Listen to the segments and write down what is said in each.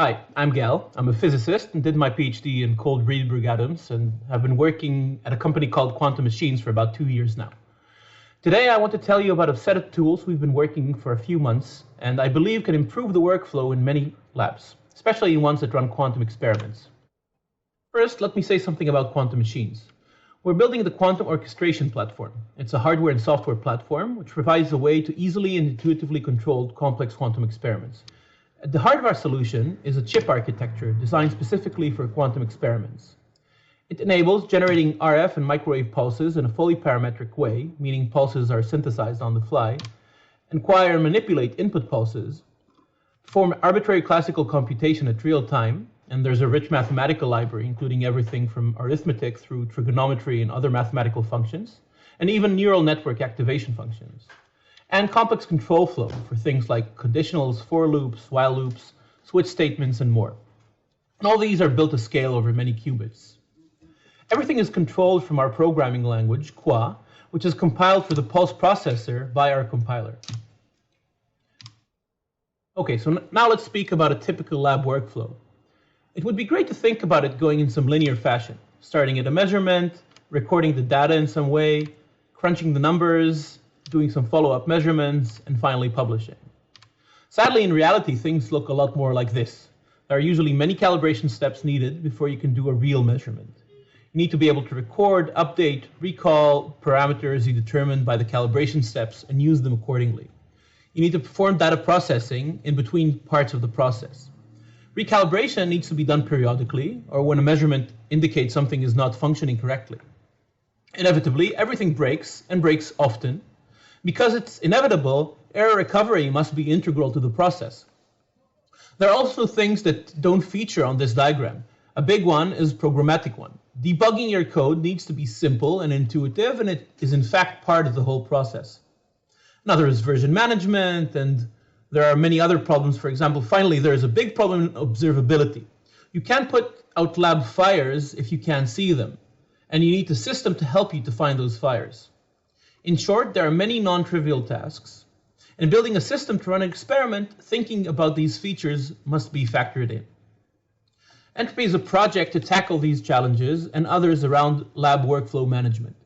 Hi, I'm Gal. I'm a physicist and did my PhD in cold Rydberg atoms and have been working at a company called Quantum Machines for about 2 years now. Today I want to tell you about a set of tools we've been working for a few months and I believe can improve the workflow in many labs, especially ones that run quantum experiments. First, let me say something about Quantum Machines. We're building the quantum orchestration platform. It's a hardware and software platform which provides a way to easily and intuitively control complex quantum experiments. At the heart of our solution is a chip architecture designed specifically for quantum experiments. It enables generating RF and microwave pulses in a fully parametric way, meaning pulses are synthesized on the fly, acquire and manipulate input pulses, perform arbitrary classical computation at real time, and there's a rich mathematical library including everything from arithmetic through trigonometry and other mathematical functions, and even neural network activation functions. And complex control flow for things like conditionals, for loops, while loops, switch statements, and more. And all these are built to scale over many qubits. Everything is controlled from our programming language, QUAM, which is compiled for the pulse processor by our compiler. Okay, so now let's speak about a typical lab workflow. It would be great to think about it going in some linear fashion, starting at a measurement, recording the data in some way, crunching the numbers, doing some follow-up measurements, and finally publishing. Sadly, in reality, things look a lot more like this. There are usually many calibration steps needed before you can do a real measurement. You need to be able to record, update, recall parameters you determined by the calibration steps and use them accordingly. You need to perform data processing in between parts of the process. Recalibration needs to be done periodically, or when a measurement indicates something is not functioning correctly. Inevitably, everything breaks, and breaks often. Because it's inevitable, error recovery must be integral to the process. There are also things that don't feature on this diagram. A big one is programmatic one. Debugging your code needs to be simple and intuitive, and it is in fact part of the whole process. Another is version management, and there are many other problems. For example, finally, there is a big problem in observability. You can't put out lab fires if you can't see them, and you need a system to help you to find those fires. In short, there are many non-trivial tasks, and building a system to run an experiment, thinking about these features must be factored in. Entropy is a project to tackle these challenges and others around lab workflow management.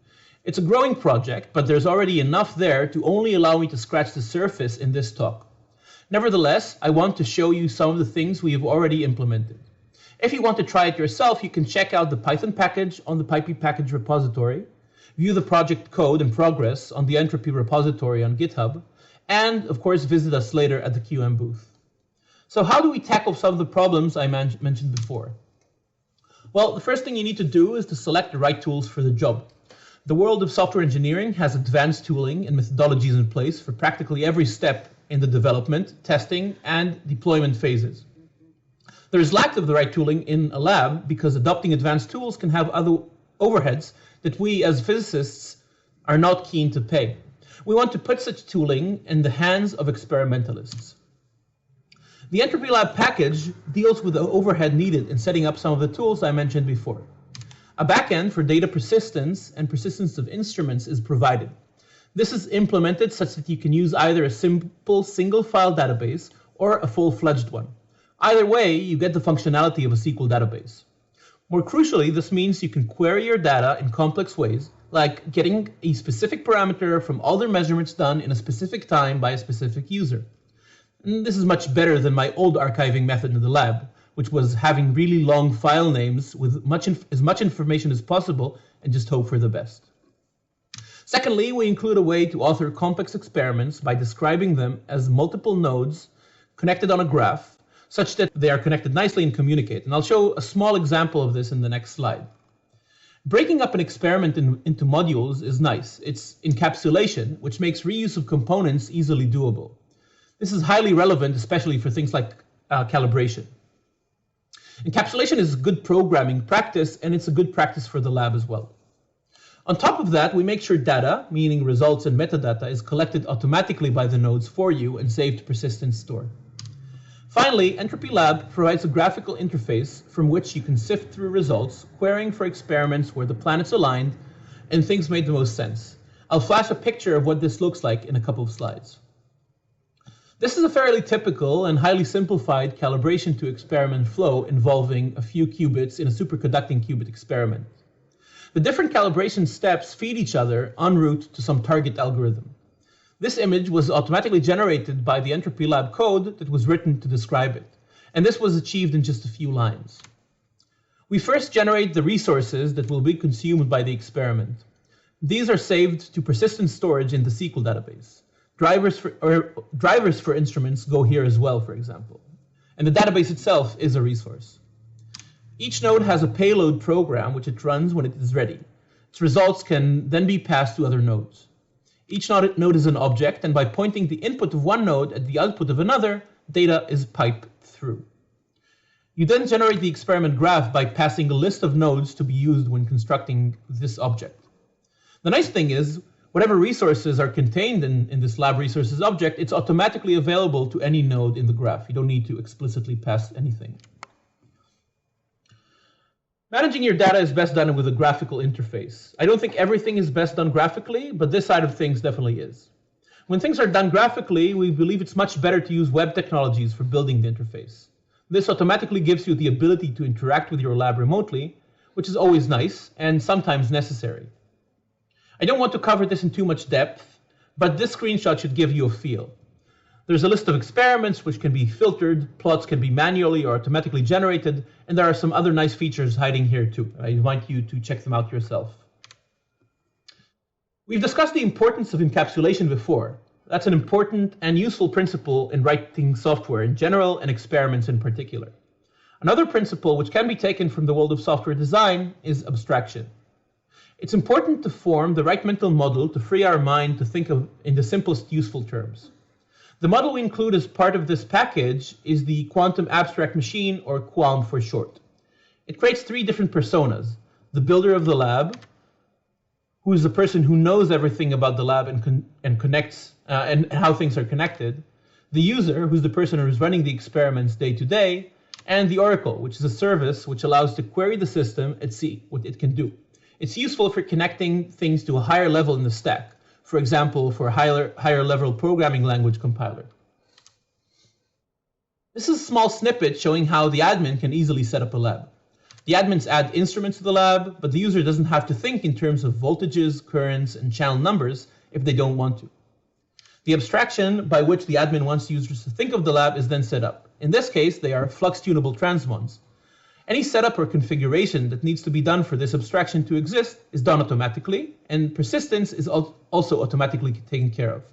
It's a growing project, but there's already enough there to only allow me to scratch the surface in this talk. Nevertheless, I want to show you some of the things we have already implemented. If you want to try it yourself, you can check out the Python package on the PyPy package repository, view the project code and progress on the Entropy repository on GitHub, and of course visit us later at the QUAM booth. So how do we tackle some of the problems I mentioned before? Well, the first thing you need to do is to select the right tools for the job. The world of software engineering has advanced tooling and methodologies in place for practically every step in the development, testing, and deployment phases. There is lack of the right tooling in a lab because adopting advanced tools can have other overheads that we as physicists are not keen to pay. We want to put such tooling in the hands of experimentalists. The Entropy Lab package deals with the overhead needed in setting up some of the tools I mentioned before. A backend for data persistence and persistence of instruments is provided. This is implemented such that you can use either a simple single file database or a full-fledged one. Either way, you get the functionality of a SQL database. More crucially, this means you can query your data in complex ways, like getting a specific parameter from all their measurements done in a specific time by a specific user. And this is much better than my old archiving method in the lab, which was having really long file names with as much information as possible and just hope for the best. Secondly, we include a way to author complex experiments by describing them as multiple nodes connected on a graph, such that they are connected nicely and communicate. And I'll show a small example of this in the next slide. Breaking up an experiment into modules is nice. It's encapsulation, which makes reuse of components easily doable. This is highly relevant, especially for things like calibration. Encapsulation is good programming practice, and it's a good practice for the lab as well. On top of that, we make sure data, meaning results and metadata, is collected automatically by the nodes for you and saved to persistent store. Finally, Entropy Lab provides a graphical interface from which you can sift through results, querying for experiments where the planets aligned and things made the most sense. I'll flash a picture of what this looks like in a couple of slides. This is a fairly typical and highly simplified calibration to experiment flow involving a few qubits in a superconducting qubit experiment. The different calibration steps feed each other en route to some target algorithm. This image was automatically generated by the Entropy lab code that was written to describe it, and this was achieved in just a few lines. We first generate the resources that will be consumed by the experiment. These are saved to persistent storage in the SQL database. Drivers for instruments go here as well, for example. And the database itself is a resource. Each node has a payload program which it runs when it is ready. Its results can then be passed to other nodes. Each node is an object, and by pointing the input of one node at the output of another, data is piped through. You then generate the experiment graph by passing a list of nodes to be used when constructing this object. The nice thing is, whatever resources are contained in this lab resources object, it's automatically available to any node in the graph. You don't need to explicitly pass anything. Managing your data is best done with a graphical interface. I don't think everything is best done graphically, but this side of things definitely is. When things are done graphically, we believe it's much better to use web technologies for building the interface. This automatically gives you the ability to interact with your lab remotely, which is always nice and sometimes necessary. I don't want to cover this in too much depth, but this screenshot should give you a feel. There's a list of experiments which can be filtered, plots can be manually or automatically generated, and there are some other nice features hiding here too. I invite you to check them out yourself. We've discussed the importance of encapsulation before. That's an important and useful principle in writing software in general and experiments in particular. Another principle which can be taken from the world of software design is abstraction. It's important to form the right mental model to free our mind to think of in the simplest useful terms. The model we include as part of this package is the Quantum Abstract Machine, or QUAM for short. It creates three different personas: the builder of the lab, who is the person who knows everything about the lab and connects and how things are connected, the user, who's the person who is running the experiments day to day, and the oracle, which is a service which allows to query the system and see what it can do. It's useful for connecting things to a higher level in the stack. For example, for a higher level programming language compiler. This is a small snippet showing how the admin can easily set up a lab. The admins add instruments to the lab, but the user doesn't have to think in terms of voltages, currents, and channel numbers if they don't want to. The abstraction by which the admin wants users to think of the lab is then set up. In this case, they are flux-tunable transmons. Any setup or configuration that needs to be done for this abstraction to exist is done automatically, and persistence is also automatically taken care of.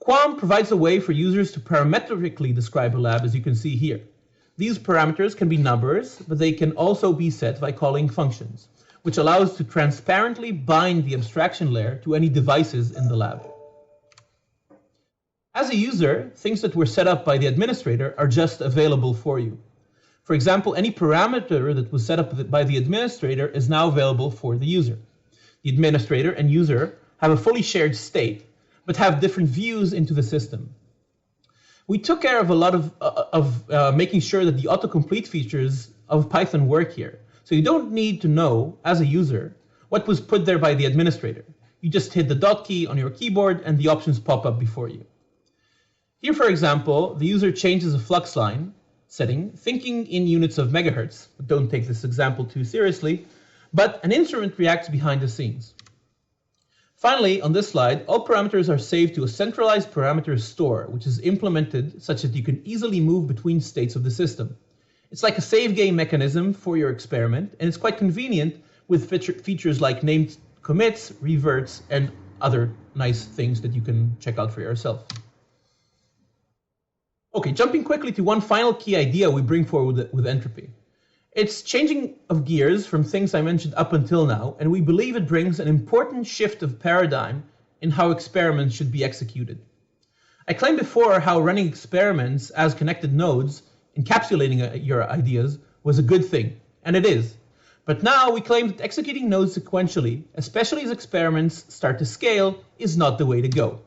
QUAM provides a way for users to parametrically describe a lab, as you can see here. These parameters can be numbers, but they can also be set by calling functions, which allows to transparently bind the abstraction layer to any devices in the lab. As a user, things that were set up by the administrator are just available for you. For example, any parameter that was set up by the administrator is now available for the user. The administrator and user have a fully shared state, but have different views into the system. We took care of a lot of making sure that the autocomplete features of Python work here. So you don't need to know, as a user, what was put there by the administrator. You just hit the dot key on your keyboard and the options pop up before you. Here, for example, the user changes a flux line setting, thinking in units of megahertz, but don't take this example too seriously, but an instrument reacts behind the scenes. Finally, on this slide, all parameters are saved to a centralized parameter store, which is implemented such that you can easily move between states of the system. It's like a save game mechanism for your experiment, and it's quite convenient with features like named commits, reverts, and other nice things that you can check out for yourself. Okay, jumping quickly to one final key idea we bring forward with Entropy. It's changing of gears from things I mentioned up until now, and we believe it brings an important shift of paradigm in how experiments should be executed. I claimed before how running experiments as connected nodes, encapsulating your ideas, was a good thing, and it is. But now we claim that executing nodes sequentially, especially as experiments start to scale, is not the way to go.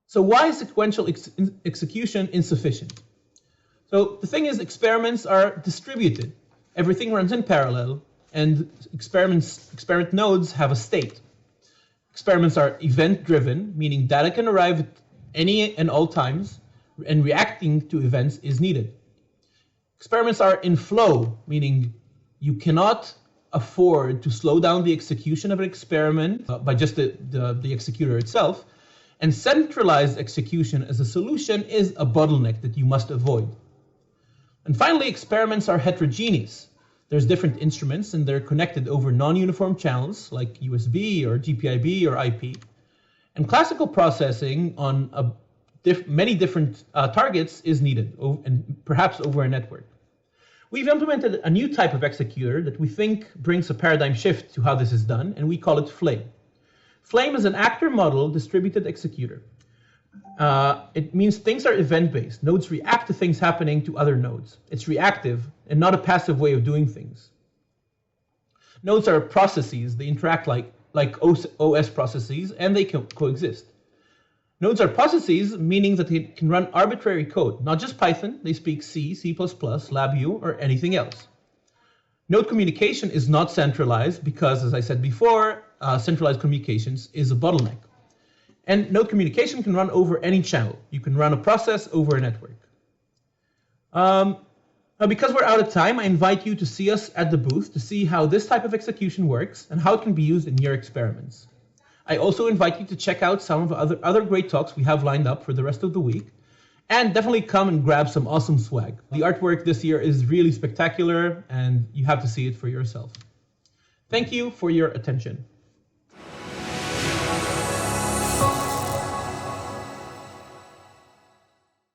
So why is sequential execution insufficient? So the thing is, experiments are distributed. Everything runs in parallel, and experiment nodes have a state. Experiments are event-driven, meaning data can arrive at any and all times, and reacting to events is needed. Experiments are in flow, meaning you cannot afford to slow down the execution of an experiment by just the executor itself, and centralized execution as a solution is a bottleneck that you must avoid. And finally, experiments are heterogeneous. There's different instruments and they're connected over non-uniform channels like USB or GPIB or IP. And classical processing on many different targets is needed, and perhaps over a network. We've implemented a new type of executor that we think brings a paradigm shift to how this is done, and we call it Flame. Flame is an actor model distributed executor. It means things are event-based. Nodes react to things happening to other nodes. It's reactive and not a passive way of doing things. Nodes are processes. They interact like OS processes, and they can coexist. Nodes are processes, meaning that they can run arbitrary code, not just Python. They speak C, C++, LabVIEW, or anything else. Node communication is not centralized because, as I said before, centralized communications is a bottleneck. And node communication can run over any channel. You can run a process over a network. Now, because we're out of time, I invite you to see us at the booth to see how this type of execution works and how it can be used in your experiments. I also invite you to check out some of the other great talks we have lined up for the rest of the week. And definitely come and grab some awesome swag. The artwork this year is really spectacular, and you have to see it for yourself. Thank you for your attention.